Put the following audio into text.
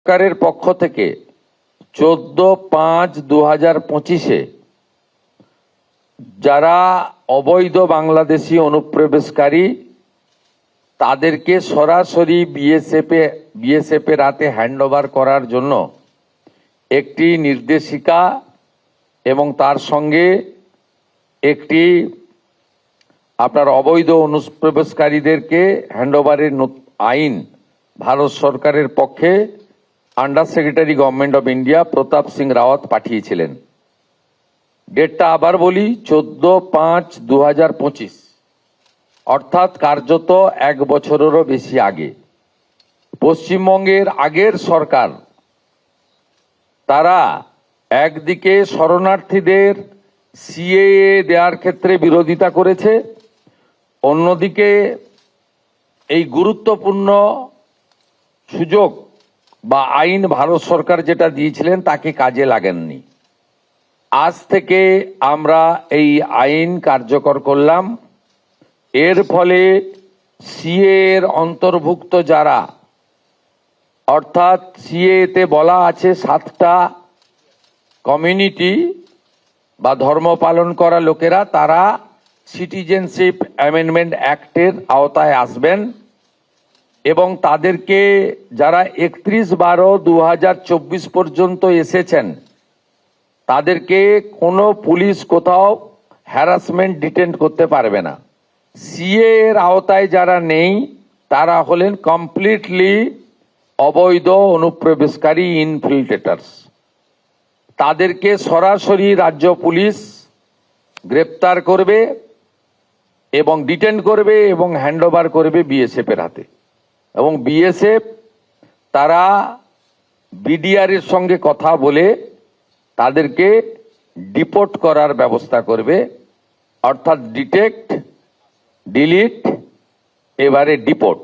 সরকারের পক্ষ থেকে 14/5/2025 যারা অবৈধ বাংলাদেশি অনুপ্রবেশকারী তাদেরকে সরাসরি বিএসএফ এর হাতে হ্যান্ডওভার করার জন্য একটি নির্দেশিকা এবং তার সঙ্গে একটি আপনার অবৈধ অনুপ্রবেশকারীদেরকে হ্যান্ডওভারের আইন ভারত সরকারের পক্ষে under secretary government of India Pratap Singh Rawat পাঠিয়েছিলেন। ডেটটা আবার বলি, 14/5/2025, অর্থাৎ কার্যত 1 বছরেরও বেশি আগে। পশ্চিমবঙ্গের আগের সরকার তারা একদিকে শরণার্থীদের সিএএ দেওয়ার ক্ষেত্রে বিরোধিতা করেছে, অন্যদিকে এই গুরুত্বপূর্ণ সুযোগ বা আইন ভারত সরকার যেটা দিয়েছিলেন তাকে কাজে লাগেননি। আজ থেকে আমরা এই আইন কার্যকর করলাম। এর ফলে সিএএ এর অন্তর্ভুক্ত যারা, অর্থাৎ সিএএতে বলা আছে 7টা কমিউনিটি বা ধর্ম পালন করা লোকেরা, তারা সিটিজেনশিপ অ্যামেন্ডমেন্ট অ্যাক্টের আওতায় আসবেন এবং তাদেরকে যারা 31/12/2024 পর্যন্ত এসেছেন তাদেরকে কোনো পুলিশ কোথাও হ্যারাসমেন্ট ডিটেন্ট করতে পারবে না। সিএ এর আওতায় যারা নেই তারা হলেন কমপ্লিটলি অবৈধ অনুপ্রবেশকারী ইনফিল্ট্রেটার্স। তাদেরকে সরাসরি রাজ্য পুলিশ গ্রেপ্তার করবে এবং ডিটেন করবে এবং হ্যান্ডওভার করবে বিএসএফ এর হাতে, এবং বিএসএফ তারা বিডিআর এর সঙ্গে কথা বলে তাদেরকে ডিপোর্ট করার ব্যবস্থা করবে, অর্থাৎ ডিটেক্ট, ডিলিট, এবারে ডিপোর্ট।